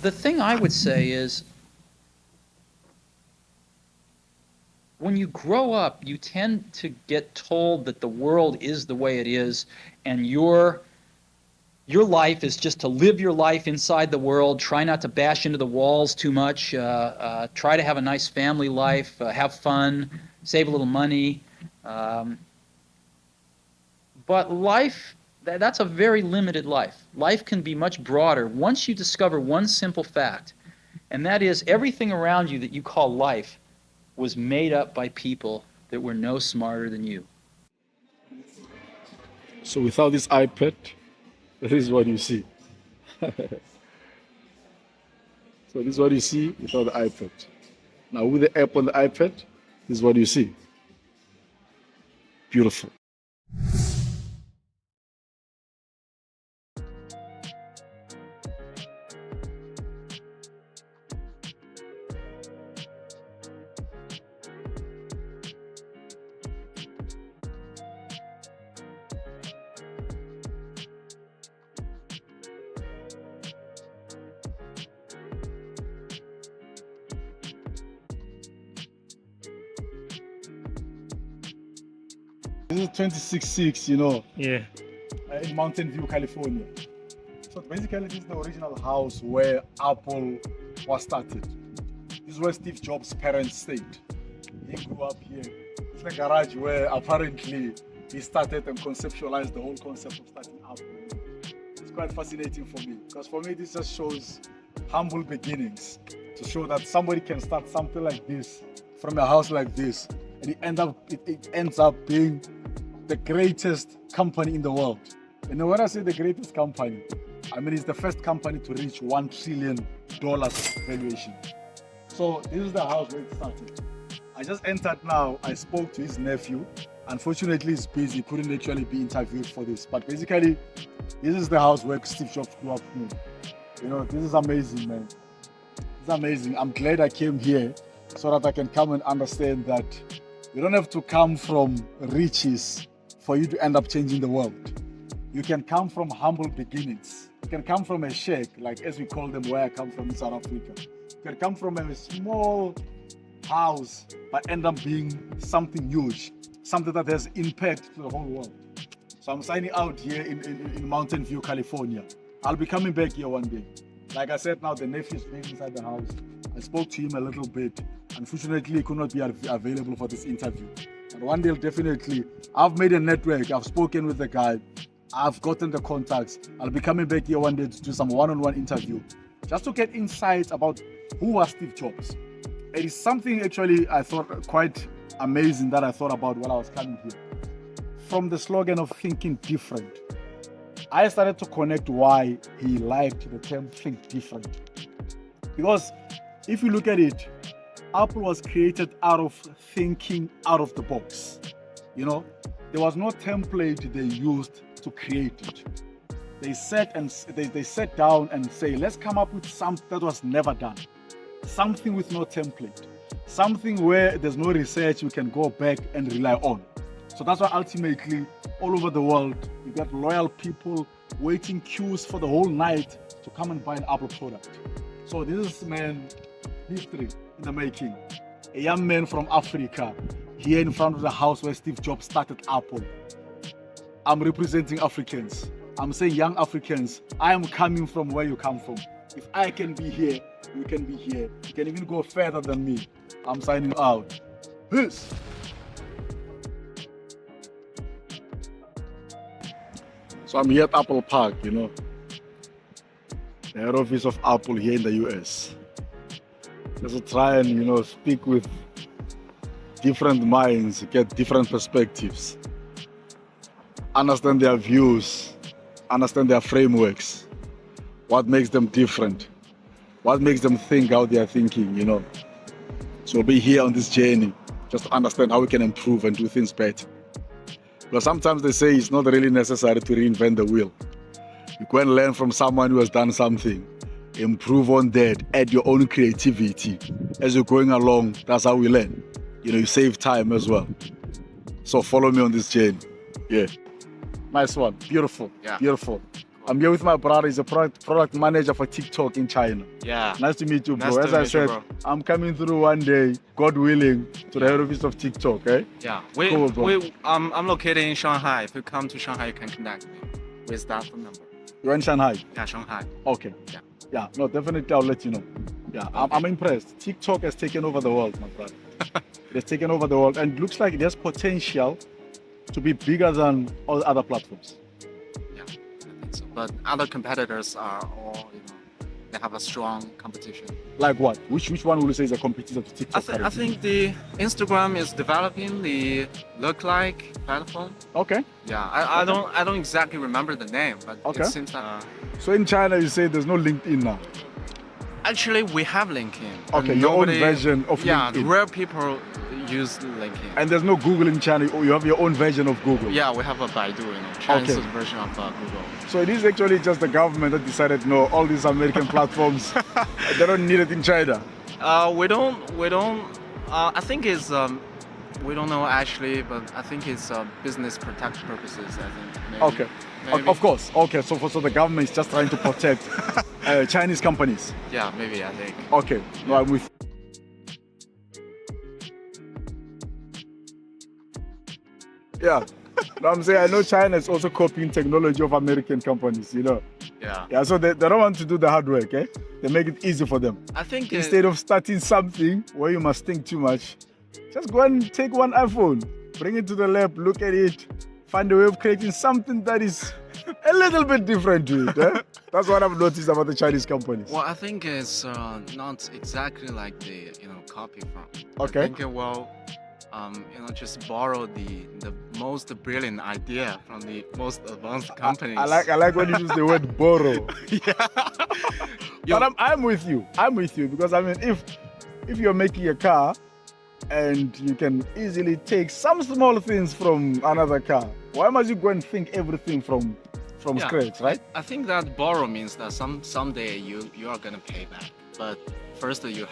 the thing I would say is, when you grow up, you tend to get told that the world is the way it is, and your life is just to live your life inside the world, try not to bash into the walls too much, try to have a nice family life, have fun, save a little money. Um, but life, that's a very limited life. Life can be much broader once you discover one simple fact, and that is everything around you that you call life was made up by people that were no smarter than you. So without this iPad, this is what you see. So this is what you see without the iPad. Now with the app on the iPad, this is what you see. Beautiful. This is 26.6, Yeah. in Mountain View, California. So basically, this is the original house where Apple was started. This is where Steve Jobs' parents stayed. He grew up here. It's the garage where apparently he started and conceptualized the whole concept of starting Apple. It's quite fascinating for me, because for me, this just shows humble beginnings, to show that somebody can start something like this from a house like this, and it ends up being the greatest company in the world. And when I say the greatest company, I mean it's the first company to reach $1 trillion valuation. So this is the house where it started. I just entered now. I spoke to his nephew. Unfortunately, he's busy. He couldn't actually be interviewed for this. But basically, this is the house where Steve Jobs grew up from. This is amazing, man. It's amazing. I'm glad I came here so that I can come and understand that you don't have to come from riches for you to end up changing the world. You can come from humble beginnings. You can come from a shack, like as we call them where I come from in South Africa. You can come from a small house, but end up being something huge, something that has impact to the whole world. So I'm signing out here in Mountain View, California. I'll be coming back here one day. Like I said, now the nephew is staying inside the house. I spoke to him a little bit. Unfortunately, he could not be available for this interview. But one day, definitely, I've made a network. I've spoken with the guy. I've gotten the contacts. I'll be coming back here one day to do some one-on-one interview, just to get insights about who was Steve Jobs. It is something actually I thought quite amazing that I thought about while I was coming here. From the slogan of thinking different, I started to connect why he liked the term think different. Because if you look at it, Apple was created out of thinking out of the box. There was no template they used to create it. They sat down and say, let's come up with something that was never done. Something with no template. Something where there's no research you can go back and rely on. So that's why ultimately, all over the world, you got loyal people waiting queues for the whole night to come and buy an Apple product. So this is, man, history in the making. A young man from Africa, here in front of the house where Steve Jobs started Apple. I'm representing Africans. I'm saying, young Africans, I am coming from where you come from. If I can be here, you can be here. You can even go further than me. I'm signing out. Peace. So I'm here at Apple Park, the head office of Apple here in the US. Just to try and, speak with different minds, get different perspectives, understand their views, understand their frameworks, what makes them different, what makes them think how they are thinking, So we'll be here on this journey just to understand how we can improve and do things better. Because sometimes they say it's not really necessary to reinvent the wheel. You go and learn from someone who has done something, improve on that, add your own creativity. As you're going along, that's how we learn. You save time as well. So follow me on this journey. Yeah. Nice one. Beautiful. Yeah. Beautiful. I'm here with my brother. He's a product manager for TikTok in China. Yeah. Nice to meet you, bro. Nice As to I meet you, said, bro. I'm coming through one day, God willing, to the head office of TikTok, eh? Yeah. Cool, bro. I'm located in Shanghai. If you come to Shanghai, you can connect me with that phone number. You're in Shanghai? Yeah, Shanghai. Okay. Yeah. Yeah, no, definitely I'll let you know. Yeah, I'm impressed. TikTok has taken over the world, my brother. It has taken over the world and it looks like it has potential to be bigger than all other platforms. Yeah, I think so. But other competitors are all, they have a strong competition. Like what? Which one would you say is a competitor to TikTok? I think the Instagram is developing the look-like platform. Okay. Yeah, I don't exactly remember the name, but Okay. it seems like So in China, you say there's no LinkedIn now. actually we have LinkedIn. but Okay, your own version of yeah, LinkedIn. rare people use LinkedIn. And there's no Google in China. You have your own version of Google. Yeah, we have a Baidu, Chinese Okay. version of Google. So it is actually just the government that decided, no, all these American platforms, they don't need it in China. We don't. I think it's. We don't know actually, but I think it's business protect purposes. I think. Maybe. Okay. Maybe. Of course. Okay. So the government is just trying to protect Chinese companies. Yeah, maybe I think. Okay. No, I'm with. Yeah. No, I'm saying I know China is also copying technology of American companies. Yeah. Yeah. So they don't want to do the hard work. Eh? They make it easy for them. I think Instead of starting something where you must think too much, just go and take one iPhone, bring it to the lab, look at it, find a way of creating something that is a little bit different to it. Eh? That's what I've noticed about the Chinese companies. Well, I think it's not exactly like the copy from. Okay. I think it will just borrow the most brilliant idea from the most advanced companies. I like when you use the word borrow. Yeah. But I'm with you. I'm with you because I mean, if you're making a car and you can easily take some small things from another car, why must you go and think everything from Yeah, scratch, right? I think that borrow means that someday you are gonna pay back. But first you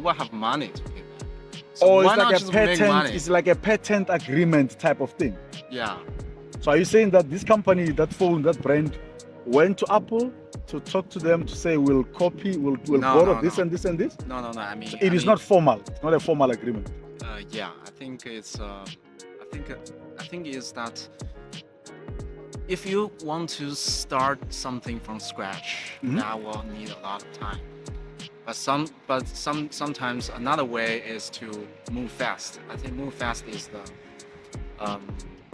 will have money to pay back. So Or why it's not like a just make patent. money? It's like a patent agreement type of thing. Yeah. So are you saying that this company, that phone, that brand, went to Apple to talk to them to say we'll copy, we'll borrow this and this and this? No. I mean, So it is not formal. It's not a formal agreement. Yeah, I think it's. I think is that if you want to start something from scratch, that will need a lot of time. But sometimes another way is to move fast. I think move fast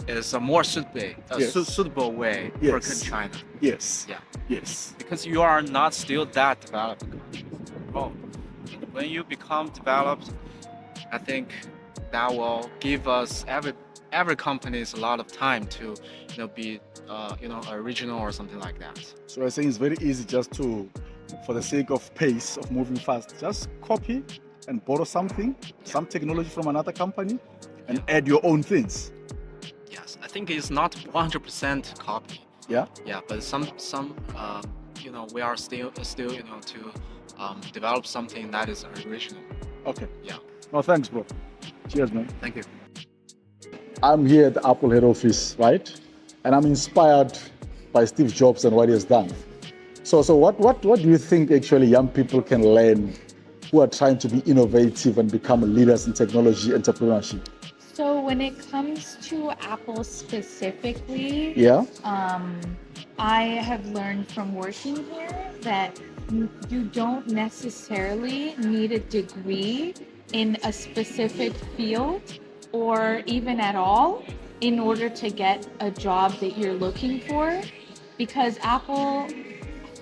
is a more suitable way for China. Yes. Yeah. Yes. Because you are not still that developed country. Oh, when you become developed, I think that will give us every companies a lot of time to be original or something like that. So I think it's very easy just to, for the sake of pace of moving fast, just copy and borrow something, some technology from another company, and add your own things. Yes, I think it's not 100% copy. Yeah. Yeah, but some we are still to develop something that is original. Okay. Yeah. No, thanks, bro. Cheers, man. Thank you. I'm here at the Apple head office, right? And I'm inspired by Steve Jobs and what he has done. So what do you think actually young people can learn who are trying to be innovative and become leaders in technology entrepreneurship? So when it comes to Apple specifically, Yeah. I have learned from working here that you don't necessarily need a degree in a specific field or even at all in order to get a job that you're looking for, because Apple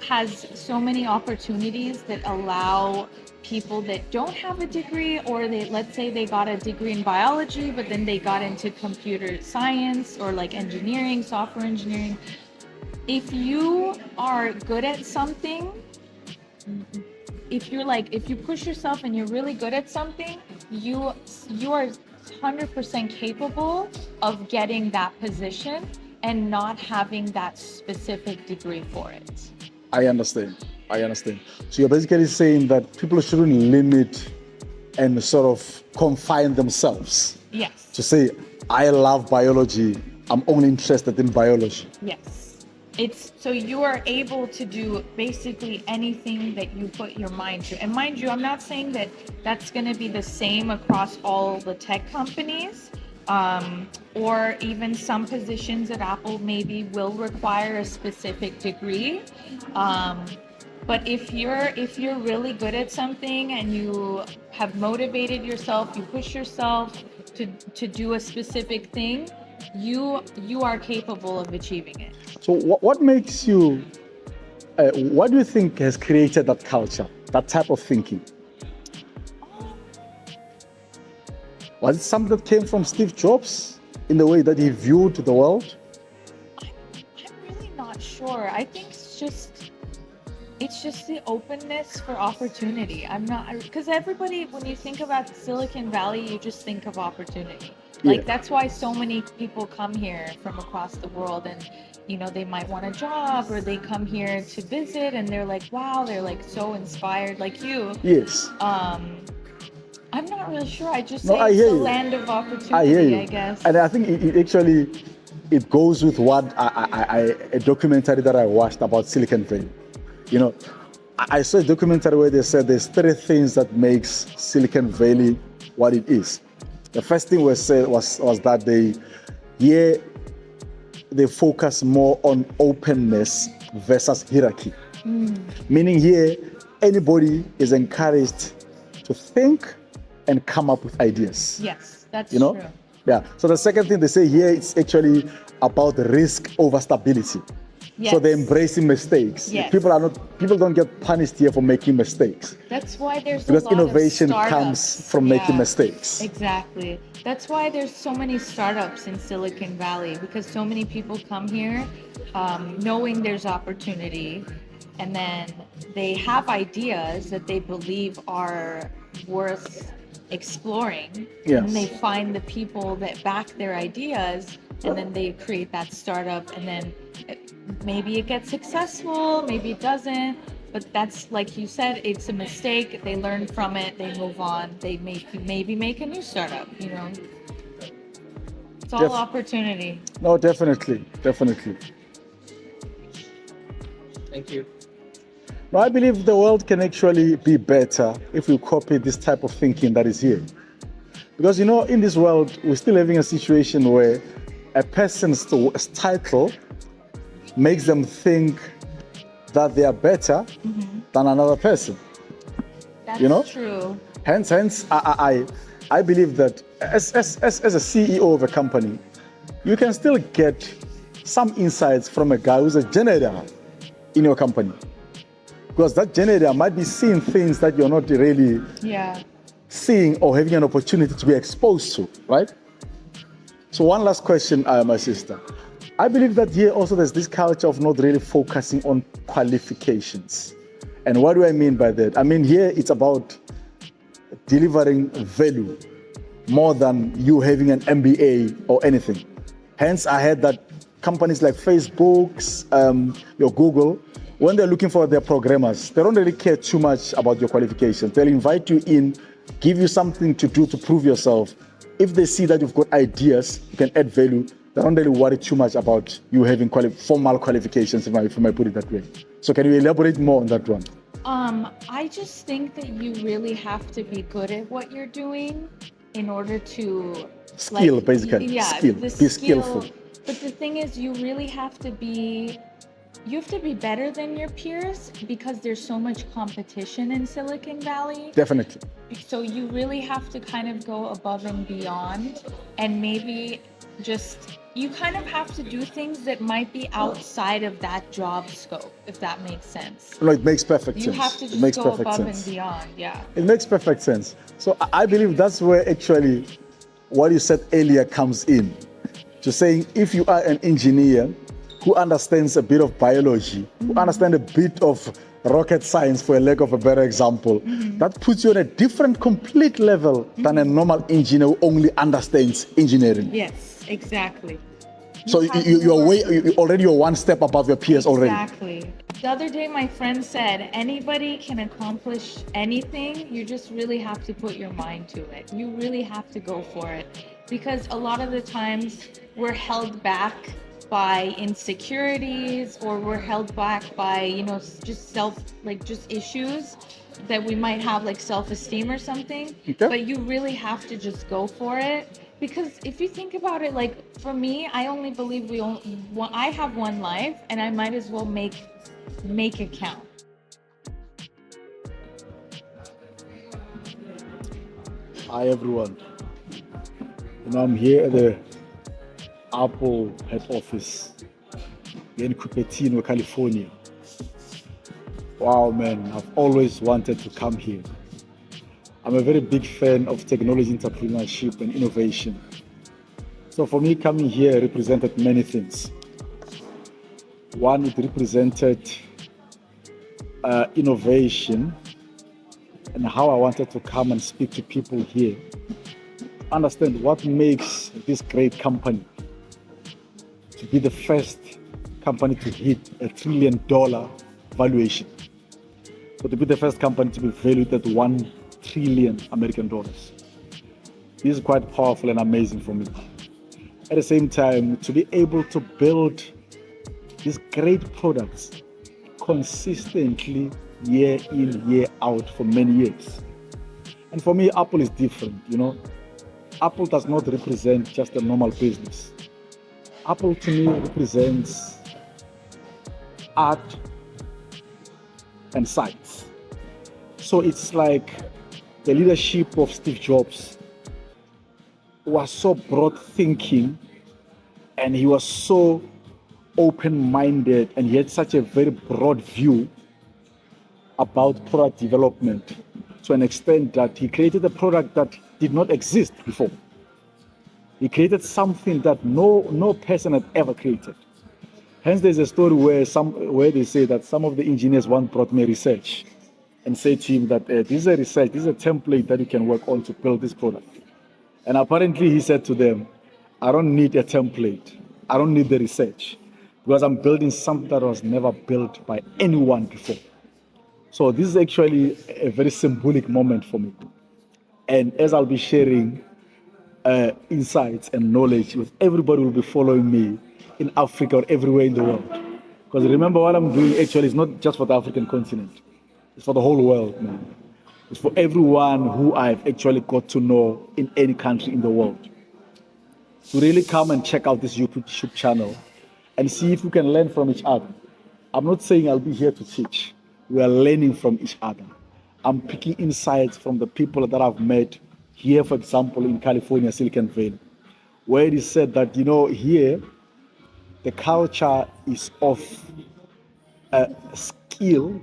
has so many opportunities that allow people that don't have a degree, or let's say they got a degree in biology, but then they got into computer science or like engineering, software engineering. If you are good at something, if you push yourself and you're really good at something, you are 100% capable of getting that position and not having that specific degree for it. I understand. So you're basically saying that people shouldn't limit and sort of confine themselves. Yes. To say, I love biology, I'm only interested in biology. Yes. it's so you are able to do basically anything that you put your mind to. And mind you, I'm not saying that that's going to be the same across all the tech companies, or even some positions at Apple maybe will require a specific degree. But if you're really good at something and you have motivated yourself, you push yourself to do a specific thing, you are capable of achieving it. So what makes you, what do you think has created that culture, that type of thinking? Was it something that came from Steve Jobs in the way that he viewed the world? I'm really not sure. I think it's just the openness for opportunity. I'm not, because everybody, when you think about Silicon Valley, you just think of opportunity. Like Yeah. that's why so many people come here from across the world, and they might want a job, or they come here to visit and they're like, wow, they're like so inspired, like you. Yes. I'm not really sure. I just No, say I it's hear the you. land of I opportunity, hear I you. guess. And I think it actually, it goes with what a documentary that I watched about Silicon Valley. I saw a documentary where they said there's 3 things that makes Silicon Valley what it is. The first thing was that they focus more on openness versus hierarchy. Meaning here, anybody is encouraged to think and come up with ideas. Yes, that's You know? true. Yeah. So the second thing they say here, it's actually about risk over stability. So they're Yes. embracing mistakes. Yes. People don't get punished here for making mistakes. That's why there's Because a lot innovation of comes startups. from making Yeah, mistakes. Exactly. That's why there's so many startups in Silicon Valley, because so many people come here knowing there's opportunity, and then they have ideas that they believe are worth exploring. Yes. And they find the people that back their ideas, and then they create that startup, and then maybe it gets successful, maybe it doesn't, but that's, like you said, it's a mistake. They learn from it, they move on, they maybe make a new startup. It's all opportunity. No, definitely. Thank you. No, I believe the world can actually be better if we copy this type of thinking that is here. Because in this world, we're still having a situation where a person's title makes them think that they are better than another person. That's true. Hence, I believe that as a CEO of a company, you can still get some insights from a guy who's a janitor in your company. Because that janitor might be seeing things that you're not really seeing or having an opportunity to be exposed to, right? So one last question, my sister. I believe that here also there's this culture of not really focusing on qualifications. And what do I mean by that? I mean, here it's about delivering value more than you having an MBA or anything. Hence, I heard that companies like Facebook's, your Google, when they're looking for their programmers, they don't really care too much about your qualifications. They'll invite you in, give you something to do to prove yourself. If they see that you've got ideas, you can add value, they don't really worry too much about you having formal qualifications, if I might put it that way. So can you elaborate more on that one? I just think that you really have to be good at what you're doing in order to Basically. Yeah, Skill. the Be skill. skillful. But the thing is, you really have to be better than your peers, because there's so much competition in Silicon Valley. Definitely. So you really have to kind of go above and beyond, and maybe you kind of have to do things that might be outside of that job scope, if that makes sense. No, it makes perfect sense. You have to It makes just go perfect above sense. and beyond, yeah. It makes perfect sense. So I believe that's where actually what you said earlier comes in. To saying if you are an engineer who understands a bit of biology, who understands a bit of rocket science, for a lack of a better example, that puts you on a different, complete level than a normal engineer who only understands engineering. Yes, exactly. So you're already one step above your peers already. Exactly. The other day, my friend said, anybody can accomplish anything. You just really have to put your mind to it. You really have to go for it. Because a lot of the times we're held back by insecurities, or we're held back by, just just issues that we might have, like self-esteem or something. Okay. But you really have to just go for it, because if you think about it, like for me, I only believe I have one life, and I might as well make it count. Hi everyone. I'm here at the Apple head office in Cupertino, California. Wow, man, I've always wanted to come here. I'm a very big fan of technology entrepreneurship and innovation. So for me, coming here represented many things. One, it represented innovation, and how I wanted to come and speak to people here, understand what makes this great company to be the first company to hit $1 trillion valuation. So to be the first company to be valued at $1 trillion American dollars. This is quite powerful and amazing for me. At the same time, to be able to build these great products consistently, year in, year out for many years. And for me, Apple is different, Apple does not represent just a normal business. Apple to me represents art and science. So it's like the leadership of Steve Jobs was so broad thinking, and he was so open-minded, and he had such a very broad view about product development, to an extent that he created a product that did not exist before. He created something that no person had ever created. Hence, there's a story where they say that some of the engineers once brought me research and said to him that this is a research, this is a template that you can work on to build this product. And apparently he said to them, I don't need a template. I don't need the research, because I'm building something that was never built by anyone before. So this is actually a very symbolic moment for me. And as I'll be sharing insights and knowledge with everybody who will be following me in Africa or everywhere in the world. Because remember, what I'm doing actually is not just for the African continent. It's for the whole world, man. It's for everyone who I've actually got to know in any country in the world. To really come and check out this YouTube channel and see if we can learn from each other. I'm not saying I'll be here to teach. We are learning from each other. I'm picking insights from the people that I've met here, for example, in California, Silicon Valley, where it is said that, here, the culture is of skill,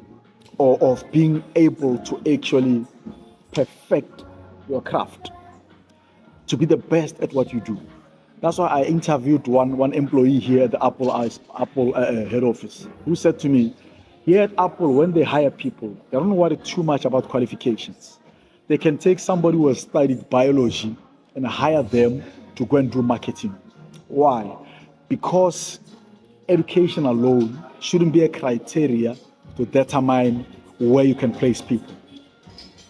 or of being able to actually perfect your craft, to be the best at what you do. That's why I interviewed one employee here at the Apple head office, who said to me, here at Apple, when they hire people, they don't worry too much about qualifications. They can take somebody who has studied biology and hire them to go and do marketing. Why? Because education alone shouldn't be a criteria to determine where you can place people.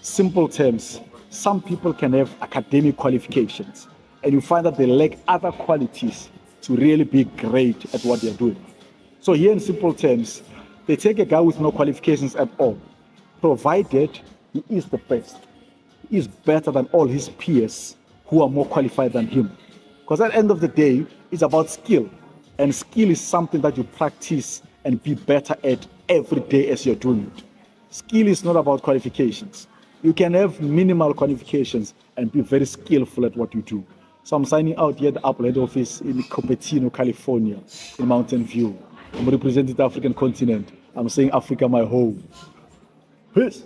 Simple terms, some people can have academic qualifications, and you find that they lack other qualities to really be great at what they're doing. So here in simple terms, they take a guy with no qualifications at all, provided he is the best. He is better than all his peers who are more qualified than him. Because at the end of the day, it's about skill. And skill is something that you practice and be better at every day as you're doing it. Skill is not about qualifications. You can have minimal qualifications and be very skillful at what you do. So I'm signing out here at the Apple head office in Cupertino, California, in Mountain View. I'm representing the African continent. I'm saying Africa, my home. Peace.